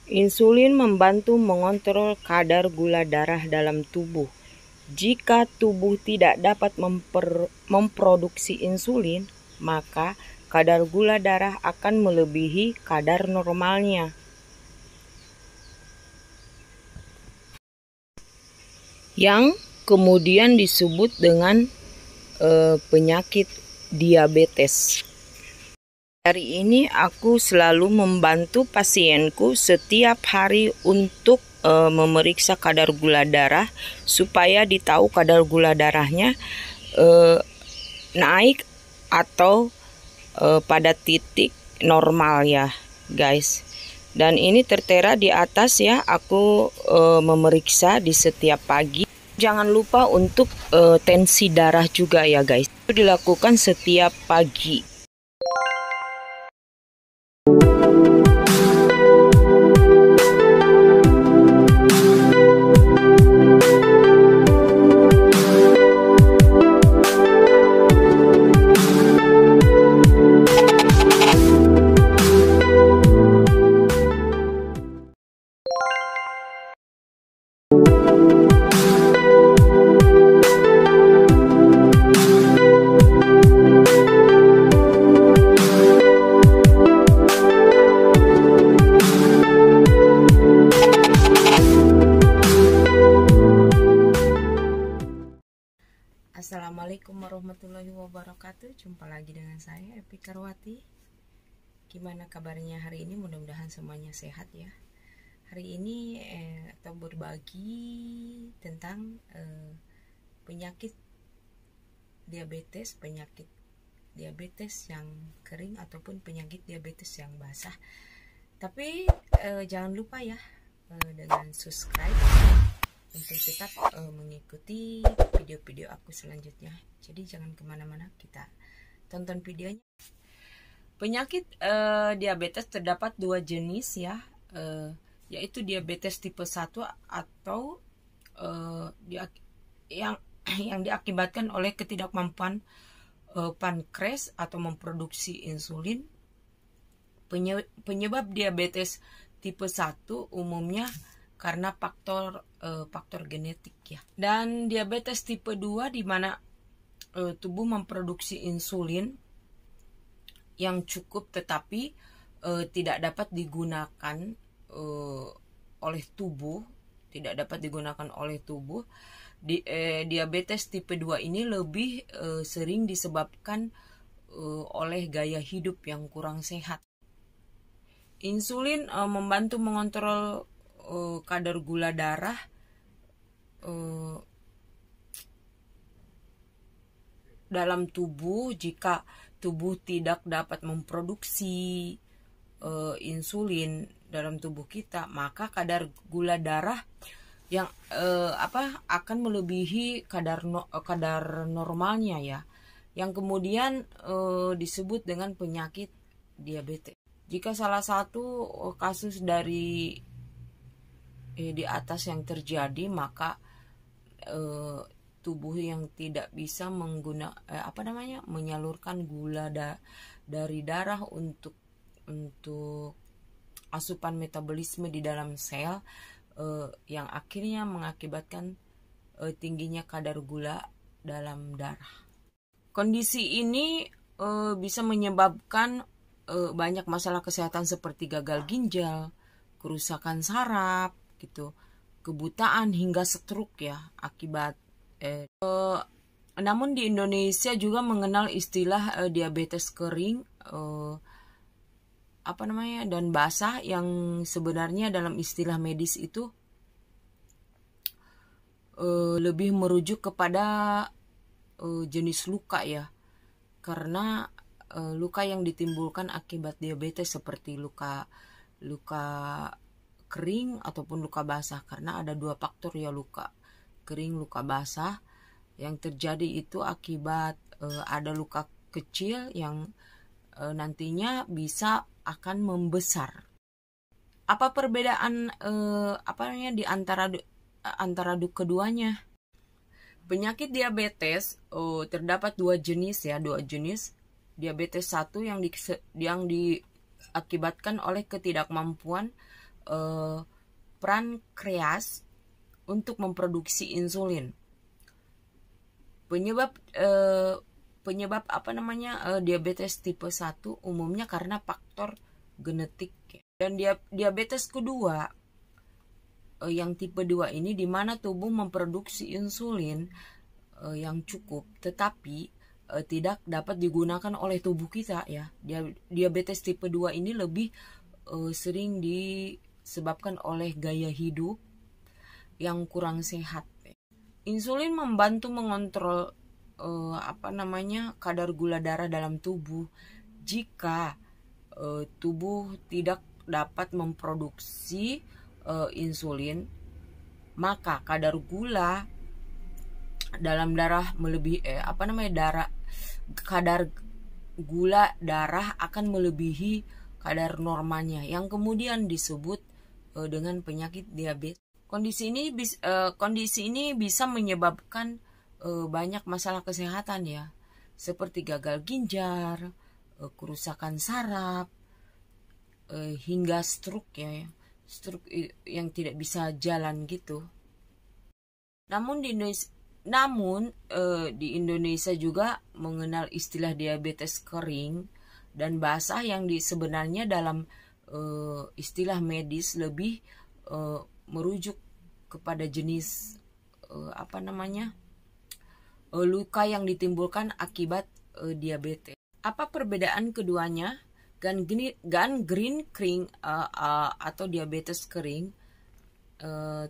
Insulin membantu mengontrol kadar gula darah dalam tubuh. Jika tubuh tidak dapat memproduksi insulin, maka kadar gula darah akan melebihi kadar normalnya, yang kemudian disebut dengan penyakit diabetes. Hari ini aku selalu membantu pasienku setiap hari untuk memeriksa kadar gula darah supaya ditahu kadar gula darahnya naik atau pada titik normal ya guys. Dan ini tertera di atas ya, aku memeriksa di setiap pagi. Jangan lupa untuk tensi darah juga ya guys, itu dilakukan setiap pagi. Assalamualaikum warahmatullahi wabarakatuh. Jumpa lagi dengan saya Epi Karwati. Gimana kabarnya hari ini? Mudah-mudahan semuanya sehat ya. Hari ini atau berbagi tentang penyakit diabetes yang kering ataupun penyakit diabetes yang basah. Tapi jangan lupa ya dengan subscribe untuk tetap mengikuti video-video aku selanjutnya. Jadi jangan kemana-mana, kita tonton videonya. Penyakit diabetes terdapat dua jenis ya, yaitu diabetes tipe 1 atau yang diakibatkan oleh ketidakmampuan pankreas atau memproduksi insulin. Penyebab diabetes tipe 1 umumnya karena faktor genetik ya. Dan diabetes tipe 2 di mana tubuh memproduksi insulin yang cukup tetapi tidak dapat digunakan oleh tubuh, diabetes tipe 2 ini lebih sering disebabkan oleh gaya hidup yang kurang sehat. Insulin membantu mengontrol kadar gula darah dalam tubuh. Jika tubuh tidak dapat memproduksi insulin dalam tubuh kita, maka kadar gula darah yang akan melebihi kadar normalnya ya, yang kemudian disebut dengan penyakit diabetes. Jika salah satu kasus dari di atas yang terjadi, maka tubuh yang tidak bisa menyalurkan gula dari darah untuk asupan metabolisme di dalam sel, yang akhirnya mengakibatkan tingginya kadar gula dalam darah. Kondisi ini bisa menyebabkan banyak masalah kesehatan seperti gagal ginjal, kerusakan saraf gitu, kebutaan hingga stroke ya akibat namun di Indonesia juga mengenal istilah diabetes kering dan basah, yang sebenarnya dalam istilah medis itu lebih merujuk kepada jenis luka ya, karena luka yang ditimbulkan akibat diabetes seperti luka kering ataupun luka basah, karena ada dua faktor ya, luka kering, luka basah. Yang terjadi itu akibat ada luka kecil yang nantinya bisa akan membesar. Apa perbedaan di antara keduanya? Penyakit diabetes terdapat dua jenis. Diabetes 1 yang diakibatkan oleh ketidakmampuan pankreas untuk memproduksi insulin. Penyebab diabetes tipe 1 umumnya karena faktor genetik. Dan diabetes kedua yang tipe 2 ini di mana tubuh memproduksi insulin yang cukup tetapi tidak dapat digunakan oleh tubuh kita ya. Diabetes tipe 2 ini lebih sering disebabkan oleh gaya hidup yang kurang sehat. Insulin membantu mengontrol kadar gula darah dalam tubuh. Jika tubuh tidak dapat memproduksi insulin, maka kadar gula dalam darah melebihi kadar gula darah akan melebihi kadar normalnya, yang kemudian disebut dengan penyakit diabetes. Kondisi ini bisa menyebabkan banyak masalah kesehatan ya, seperti gagal ginjal, kerusakan saraf, hingga stroke ya, stroke yang tidak bisa jalan gitu. Namun di Indonesia juga mengenal istilah diabetes kering dan basah yang sebenarnya dalam istilah medis lebih merujuk kepada jenis luka yang ditimbulkan akibat diabetes. Apa perbedaan keduanya? Gangrene kering atau diabetes kering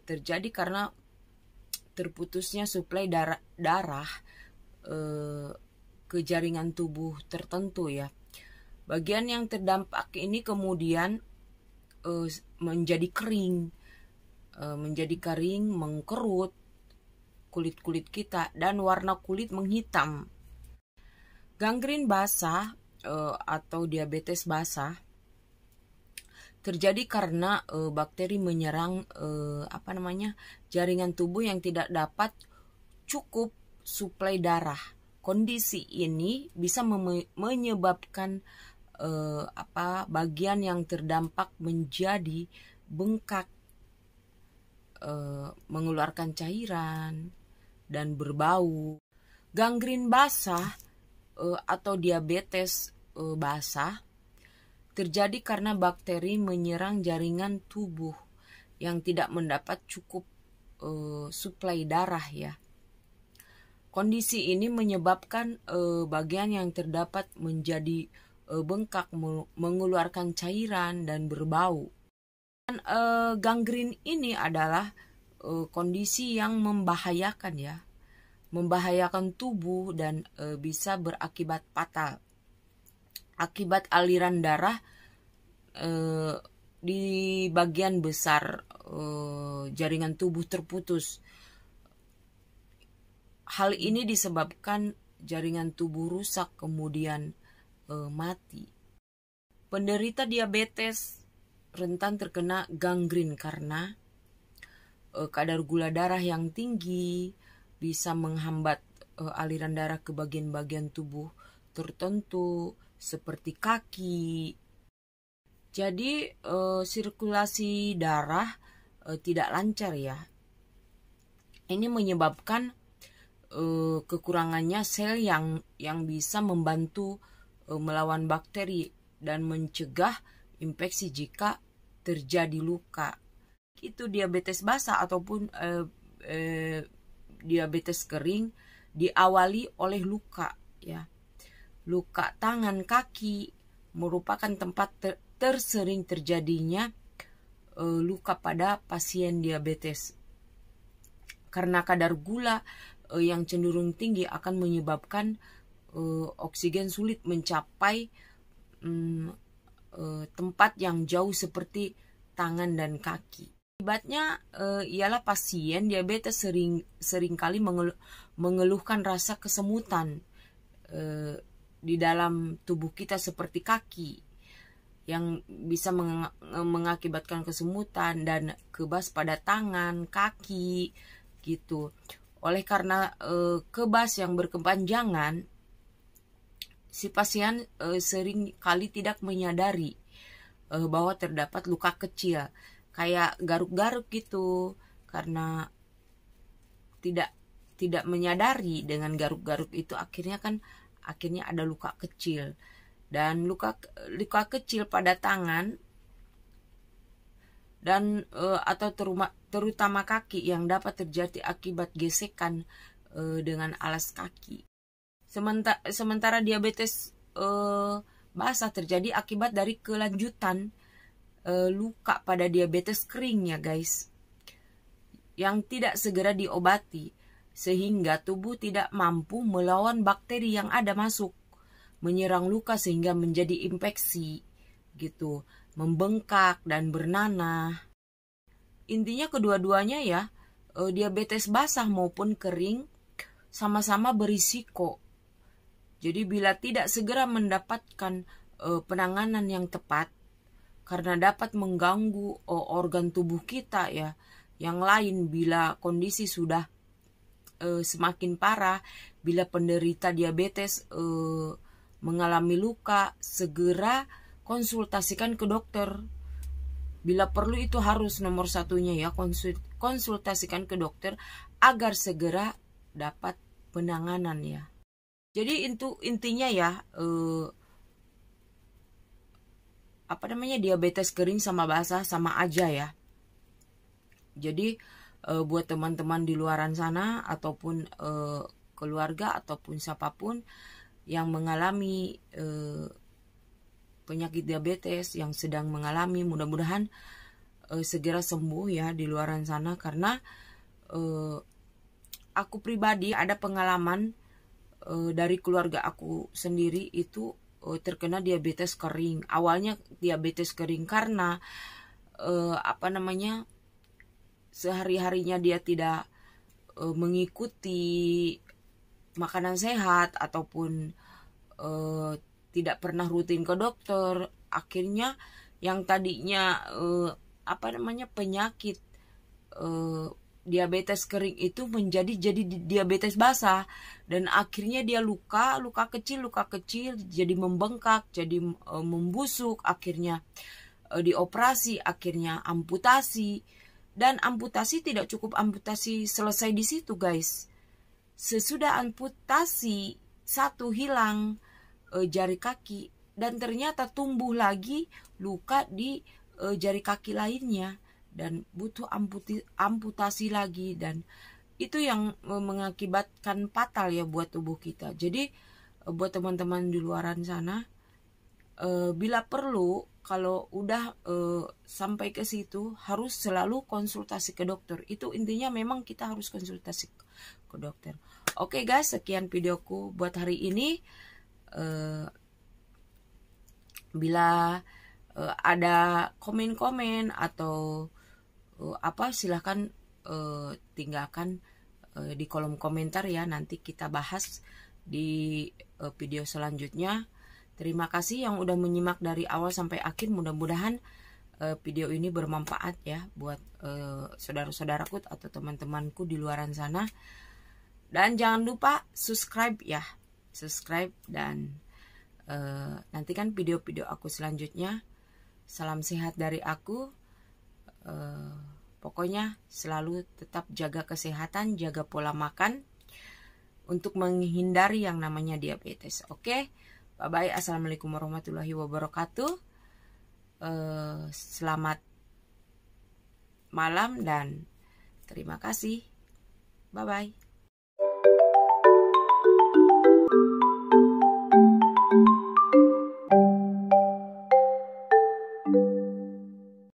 terjadi karena terputusnya suplai darah ke jaringan tubuh tertentu ya. Bagian yang terdampak ini kemudian menjadi kering, mengkerut kulit kita dan warna kulit menghitam. Gangren basah atau diabetes basah terjadi karena bakteri menyerang jaringan tubuh yang tidak dapat cukup suplai darah. Kondisi ini bisa menyebabkan bagian yang terdampak menjadi bengkak, mengeluarkan cairan dan berbau. Gangren basah atau diabetes basah terjadi karena bakteri menyerang jaringan tubuh yang tidak mendapat cukup suplai darah ya. Kondisi ini menyebabkan bagian yang terdapat menjadi bengkak, mengeluarkan cairan dan berbau. Dan gangren ini adalah kondisi yang membahayakan ya, membahayakan tubuh dan bisa berakibat fatal. Akibat aliran darah di bagian besar jaringan tubuh terputus. Hal ini disebabkan jaringan tubuh rusak kemudian mati. Penderita diabetes rentan terkena gangren karena kadar gula darah yang tinggi bisa menghambat aliran darah ke bagian-bagian tubuh tertentu seperti kaki. Jadi sirkulasi darah tidak lancar ya. Ini menyebabkan kekurangannya sel yang bisa membantu melawan bakteri dan mencegah infeksi jika terjadi luka. Itu diabetes basah ataupun diabetes kering diawali oleh luka ya. Luka tangan, kaki merupakan tempat tersering terjadinya luka pada pasien diabetes. Karena kadar gula yang cenderung tinggi akan menyebabkan oksigen sulit mencapai tempat yang jauh seperti tangan dan kaki. Akibatnya ialah pasien diabetes seringkali mengeluhkan rasa kesemutan di dalam tubuh kita seperti kaki yang bisa mengakibatkan kesemutan dan kebas pada tangan, kaki gitu. Oleh karena kebas yang berkepanjangan, si pasien sering kali tidak menyadari bahwa terdapat luka kecil kayak garuk-garuk gitu, karena tidak menyadari dengan garuk-garuk itu akhirnya ada luka kecil. Dan luka kecil pada tangan dan atau terutama kaki yang dapat terjadi akibat gesekan dengan alas kaki. Sementara diabetes basah terjadi akibat dari kelanjutan luka pada diabetes kering ya guys, yang tidak segera diobati sehingga tubuh tidak mampu melawan bakteri yang ada masuk, menyerang luka sehingga menjadi infeksi gitu, membengkak dan bernanah. Intinya kedua-duanya ya, diabetes basah maupun kering sama-sama berisiko. Jadi bila tidak segera mendapatkan penanganan yang tepat, karena dapat mengganggu organ tubuh kita ya, yang lain bila kondisi sudah semakin parah, bila penderita diabetes mengalami luka, segera konsultasikan ke dokter. Bila perlu itu harus nomor satunya ya, konsultasikan ke dokter agar segera dapat penanganan ya. Jadi intinya ya, diabetes kering sama basah sama aja ya. Jadi buat teman-teman di luaran sana ataupun keluarga ataupun siapapun yang mengalami penyakit diabetes, yang sedang mengalami, mudah-mudahan segera sembuh ya di luaran sana. Karena aku pribadi ada pengalaman dari keluarga aku sendiri itu terkena diabetes kering. Awalnya diabetes kering karena sehari-harinya dia tidak mengikuti makanan sehat ataupun tidak pernah rutin ke dokter. Akhirnya yang tadinya penyakit diabetes kering itu jadi diabetes basah, dan akhirnya dia luka kecil jadi membengkak, jadi membusuk, akhirnya dioperasi, akhirnya amputasi. Dan amputasi tidak cukup amputasi selesai di situ guys. Sesudah amputasi satu hilang jari kaki, dan ternyata tumbuh lagi luka di jari kaki lainnya dan butuh amputasi lagi, dan itu yang mengakibatkan fatal ya buat tubuh kita. Jadi buat teman-teman di luaran sana, bila perlu kalau udah sampai ke situ harus selalu konsultasi ke dokter. Itu intinya memang kita harus konsultasi ke dokter. Oke guys, sekian videoku buat hari ini. Bila ada komen-komen atau silahkan tinggalkan di kolom komentar ya. Nanti kita bahas di video selanjutnya. Terima kasih yang udah menyimak dari awal sampai akhir. Mudah-mudahan video ini bermanfaat ya buat saudara-saudaraku atau teman-temanku di luaran sana. Dan jangan lupa subscribe ya, dan nantikan video-video aku selanjutnya. Salam sehat dari aku. Pokoknya selalu tetap jaga kesehatan, jaga pola makan untuk menghindari yang namanya diabetes. Oke? Bye-bye. Assalamualaikum warahmatullahi wabarakatuh. Selamat malam dan terima kasih. Bye-bye.